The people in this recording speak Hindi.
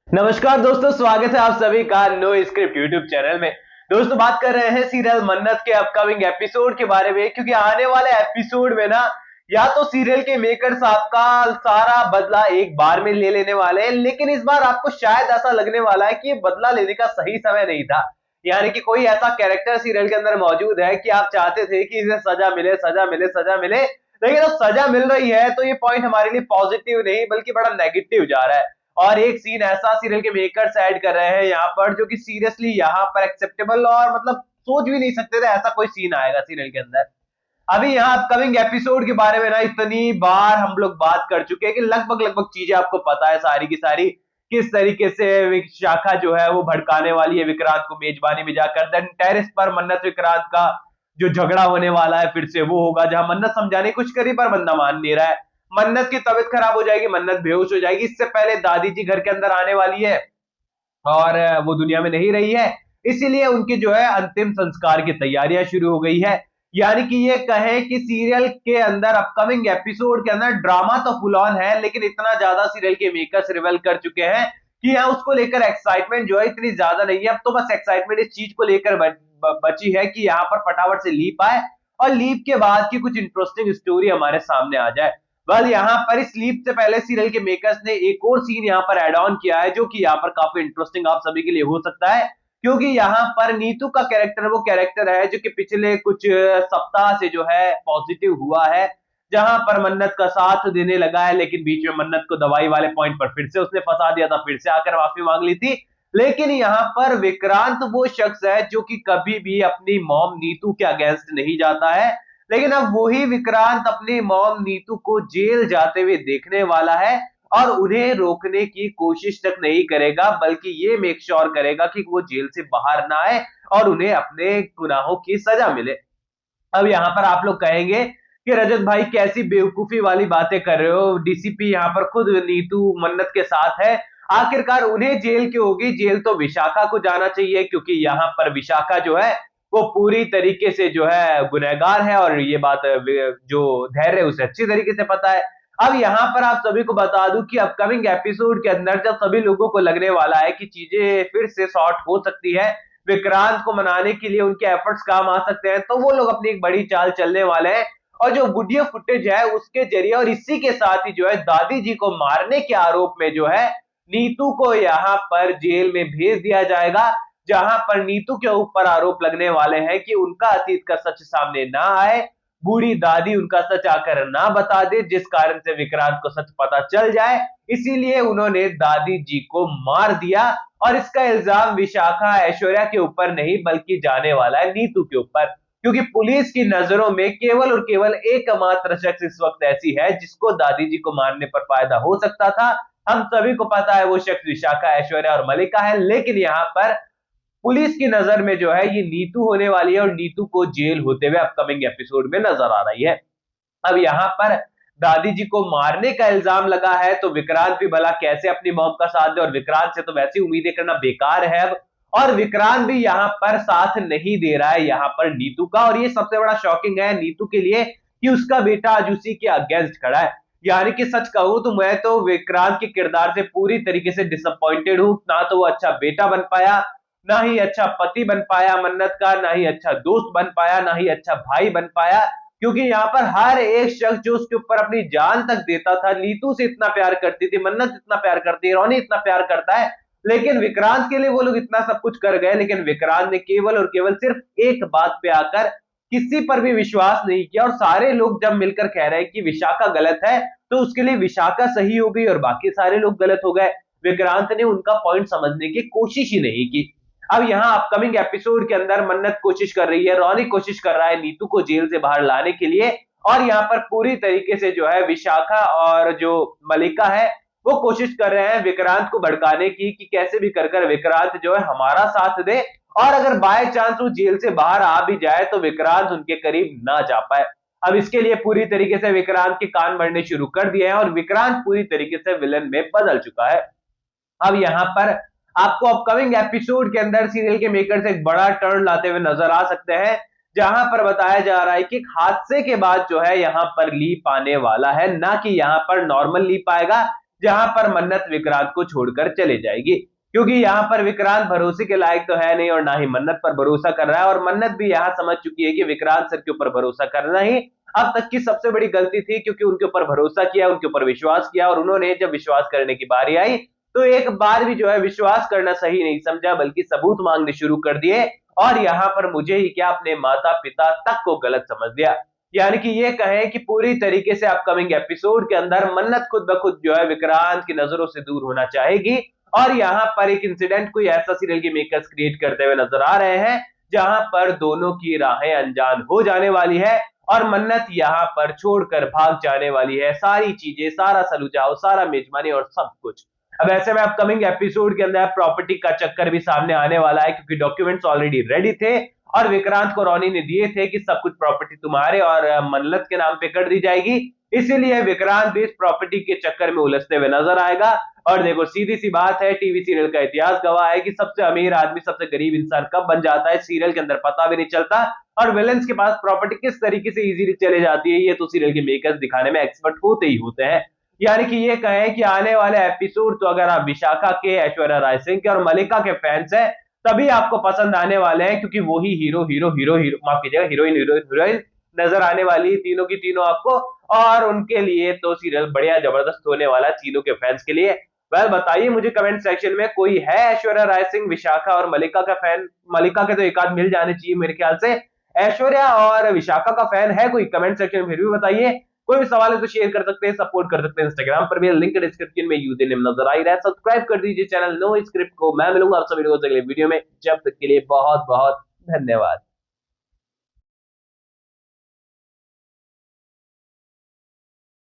नमस्कार दोस्तों, स्वागत है आप सभी का नो स्क्रिप्ट यूट्यूब चैनल में। दोस्तों, बात कर रहे हैं सीरियल मन्नत के अपकमिंग एपिसोड के बारे में, क्योंकि आने वाले एपिसोड में ना या तो सीरियल के मेकर्स आपका सारा बदला एक बार में ले लेने वाले हैं, लेकिन इस बार आपको शायद ऐसा लगने वाला है कि ये बदला लेने का सही समय नहीं था। यानी कि कोई ऐसा कैरेक्टर सीरियल के अंदर मौजूद है कि आप चाहते थे कि इसे सजा मिले, सजा मिले, सजा मिले, लेकिन अब सजा मिल रही है तो ये पॉइंट हमारे लिए पॉजिटिव नहीं बल्कि बड़ा नेगेटिव जा रहा है। और एक सीन ऐसा सीरियल के मेकर्स ऐड कर रहे हैं यहाँ पर, जो कि सीरियसली यहाँ पर एक्सेप्टेबल और मतलब सोच भी नहीं सकते थे ऐसा कोई सीन आएगा सीरियल के अंदर। अभी यहाँ अपकमिंग एपिसोड के बारे में ना इतनी बार हम लोग बात कर चुके हैं कि लगभग लगभग चीजें आपको पता है सारी की सारी। किस तरीके से विशाखा जो है वो भड़काने वाली है विक्रांत को मेजबानी में जाकर। देन टेरेस पर मन्नत विक्रांत का जो झगड़ा होने वाला है फिर से वो होगा, जहां मन्नत समझाने की कोशिश करी पर बंदा मान नहीं रहा है। मन्नत की तबीयत खराब हो जाएगी, मन्नत बेहोश हो जाएगी। इससे पहले दादी जी घर के अंदर आने वाली है और वो दुनिया में नहीं रही है, इसीलिए उनके जो है अंतिम संस्कार की तैयारियां शुरू हो गई है। यानी कि ये कहें कि सीरियल के अंदर अपकमिंग एपिसोड के अंदर ड्रामा तो फुल ऑन है, लेकिन इतना ज्यादा सीरियल के मेकर्स रिवील कर चुके हैं कि यहाँ उसको लेकर एक्साइटमेंट जो है इतनी ज्यादा नहीं है। अब तो बस एक्साइटमेंट इस चीज को लेकर बची है कि यहाँ पर फटाफट से लीप आए और लीप के बाद की कुछ इंटरेस्टिंग स्टोरी हमारे सामने आ जाए। वेल, यहाँ पर इस लीप से पहले सीरियल के मेकर्स ने एक और सीन यहाँ पर ऐड ऑन किया है, जो कि यहाँ पर काफी इंटरेस्टिंग आप सभी के लिए हो सकता है, क्योंकि यहाँ पर नीतू का कैरेक्टर वो कैरेक्टर है जो कि पिछले कुछ सप्ताह से जो है पॉजिटिव हुआ है, जहां पर मन्नत का साथ देने लगा है, लेकिन बीच में मन्नत को दवाई वाले पॉइंट पर फिर से उसने फंसा दिया था, फिर से आकर माफी मांग ली थी। लेकिन यहाँ पर विक्रांत वो शख्स है जो कि कभी भी अपनी मॉम नीतू के अगेंस्ट नहीं जाता है, लेकिन अब वही विक्रांत अपनी मॉम नीतू को जेल जाते हुए देखने वाला है और उन्हें रोकने की कोशिश तक नहीं करेगा, बल्कि ये मेक श्योर करेगा कि वो जेल से बाहर ना आए और उन्हें अपने गुनाहों की सजा मिले। अब यहाँ पर आप लोग कहेंगे कि रजत भाई कैसी बेवकूफी वाली बातें कर रहे हो, डीसीपी यहाँ पर खुद नीतू मन्नत के साथ है, आखिरकार उन्हें जेल क्यों होगी? जेल तो विशाखा को जाना चाहिए, क्योंकि यहाँ पर विशाखा जो है वो पूरी तरीके से जो है गुनहगार है और ये बात जो धैर्य उसे अच्छी तरीके से पता है। अब यहाँ पर आप सभी को बता दूं कि अपकमिंग एपिसोड के अंदर जब सभी लोगों को लगने वाला है कि चीजें फिर से सॉर्ट हो सकती है, विक्रांत को मनाने के लिए उनके एफर्ट्स काम आ सकते हैं, तो वो लोग अपनी एक बड़ी चाल चलने वाले हैं और जो वीडियो फुटेज है उसके जरिए और इसी के साथ ही जो है दादी जी को मारने के आरोप में जो है नीतू को यहाँ पर जेल में भेज दिया जाएगा, जहां पर नीतू के ऊपर आरोप लगने वाले हैं कि उनका अतीत का सच सामने ना आए, बूढ़ी दादी उनका सच आकर ना बता दे, जिस कारण से विक्रांत को सच पता चल जाए, इसीलिए उन्होंने दादी जी को मार दिया। और इसका इल्जाम विशाखा ऐश्वर्या के ऊपर नहीं बल्कि जाने वाला है नीतू के ऊपर, क्योंकि पुलिस की नजरों में केवल और केवल एकमात्र शख्स इस वक्त ऐसी है जिसको दादी जी को मारने पर फायदा हो सकता था। हम सभी को पता है वो शख्स विशाखा, ऐश्वर्या और मलिका है, लेकिन यहाँ पर पुलिस की नजर में जो है ये नीतू होने वाली है और नीतू को जेल होते हुए अपकमिंग एपिसोड में नजर आ रही है। अब यहाँ पर दादी जी को मारने का इल्जाम लगा है, तो विक्रांत भी भला कैसे अपनी मॉम का साथ दे, और विक्रांत से तो वैसी उम्मीदें करना बेकार है अब। और विक्रांत भी यहाँ पर साथ नहीं दे रहा है यहाँ पर नीतू का, और ये सबसे बड़ा शॉकिंग है नीतू के लिए कि उसका बेटा आज उसी के अगेंस्ट खड़ा है। यानी कि सच कहूं तो मैं तो विक्रांत के किरदार से पूरी तरीके से डिसअपॉइंटेड हूं। ना तो वो अच्छा बेटा बन पाया, ना ही अच्छा पति बन पाया मन्नत का, ना ही अच्छा दोस्त बन पाया, ना ही अच्छा भाई बन पाया, क्योंकि यहाँ पर हर एक शख्स जो उसके ऊपर अपनी जान तक देता था, नीतू से इतना प्यार करती थी, मन्नत इतना प्यार करती है, रोनी इतना प्यार करता है, लेकिन विक्रांत के लिए वो लोग इतना सब कुछ कर गए, लेकिन विक्रांत ने केवल और केवल सिर्फ एक बात पे आकर किसी पर भी विश्वास नहीं किया। और सारे लोग जब मिलकर कह रहे हैं कि विशाखा गलत है, तो उसके लिए विशाखा सही हो गई और बाकी सारे लोग गलत हो गए। विक्रांत ने उनका पॉइंट समझने की कोशिश ही नहीं की। अब यहाँ अपकमिंग एपिसोड के अंदर मन्नत कोशिश कर रही है, रॉनी कोशिश कर रहा है नीतू को जेल से बाहर लाने के लिए, और यहाँ पर पूरी तरीके से जो है विशाखा और जो मलिका है वो कोशिश कर रहे हैं विक्रांत को भड़काने की कि कैसे भी कर विक्रांत जो है हमारा साथ दे, और अगर बाय चांस वो जेल से बाहर आ भी जाए तो विक्रांत उनके करीब ना जा पाए। अब इसके लिए पूरी तरीके से विक्रांत के कान भरने शुरू कर दिए हैं और विक्रांत पूरी तरीके से विलन में बदल चुका है। अब यहाँ पर आपको अपकमिंग एपिसोड के अंदर सीरियल के मेकर्स एक बड़ा टर्न लाते हुए नजर आ सकते हैं, जहां पर बताया जा रहा है कि हादसे के बाद जो है यहाँ पर लीप आने वाला है, ना कि यहाँ पर नॉर्मल लीप आएगा। जहां पर मन्नत विक्रांत को छोड़कर चले जाएगी, क्योंकि यहाँ पर विक्रांत भरोसे के लायक तो है नहीं और ना ही मन्नत पर भरोसा कर रहा है, और मन्नत भी यहाँ समझ चुकी है कि विक्रांत सर के ऊपर भरोसा करना ही अब तक की सबसे बड़ी गलती थी, क्योंकि उनके ऊपर भरोसा किया, उनके ऊपर विश्वास किया, और उन्होंने जब विश्वास करने की बारी आई तो एक बार भी जो है विश्वास करना सही नहीं समझा, बल्कि सबूत मांगने शुरू कर दिए, और यहाँ पर मुझे ही क्या अपने माता पिता तक को गलत समझ दिया। यानी कि ये कहें कि पूरी तरीके से अपकमिंग एपिसोड के अंदर मन्नत खुद ब खुद जो है विक्रांत की नजरों से दूर होना चाहेगी, और यहाँ पर एक इंसिडेंट कोई ऐसा सीरियल के मेकर्स क्रिएट करते हुए नजर आ रहे हैं जहां पर दोनों की राहें अनजान हो जाने वाली है, और मन्नत यहाँ पर छोड़कर भाग जाने वाली है सारी चीजें, सारा सलूजाओ, सारा मेजबानी और सब कुछ। अब ऐसे में अपकमिंग एपिसोड के अंदर प्रॉपर्टी का चक्कर भी सामने आने वाला है, क्योंकि डॉक्यूमेंट्स ऑलरेडी रेडी थे और विक्रांत को रोनी ने दिए थे कि सब कुछ प्रॉपर्टी तुम्हारे और मन्नत के नाम पे कर दी जाएगी, इसीलिए विक्रांत भी इस प्रॉपर्टी के चक्कर में उलझते हुए नजर आएगा। और देखो सीधी सी बात है, टीवी सीरियल का इतिहास गवाह है कि सबसे अमीर आदमी सबसे गरीब इंसान कब बन जाता है सीरियल के अंदर पता भी नहीं चलता, और विलेंस के पास प्रॉपर्टी किस तरीके से इजीली चले जाती है ये तो सीरियल के मेकर्स दिखाने में एक्सपर्ट होते ही होते हैं। यानी कि ये कहें कि आने वाले एपिसोड तो अगर आप विशाखा के, ऐश्वर्या राय सिंह के और मलिका के फैंस हैं तभी आपको पसंद आने वाले हैं, क्योंकि वही हीरो हीरो हीरो हीरो माफ कीजिएगा हीरोइन हीरोइन हीरोइन नजर आने वाली तीनों की तीनों आपको, और उनके लिए तो सीरियल बढ़िया जबरदस्त होने वाला तीनों के फैंस के लिए। वेल बताइए मुझे कमेंट सेक्शन में, कोई है ऐश्वर्या राय सिंह, विशाखा और मलिका का फैन? मलिका के तो एक आध मिल जाने चाहिए मेरे ख्याल से, ऐश्वर्या और विशाखा का फैन है कोई? कमेंट सेक्शन में फिर भी बताइए। कोई भी सवाल है तो शेयर कर सकते हैं, सपोर्ट कर सकते हैं, इंस्टाग्राम पर भी लिंक डिस्क्रिप्शन में यूजर नेम नजर आ ही रहा है। सब्सक्राइब कर दीजिए चैनल नो स्क्रिप्ट को। मैं मिलूंगा आप सभी लोगों से अगले वीडियो में, जब तक के लिए बहुत बहुत धन्यवाद।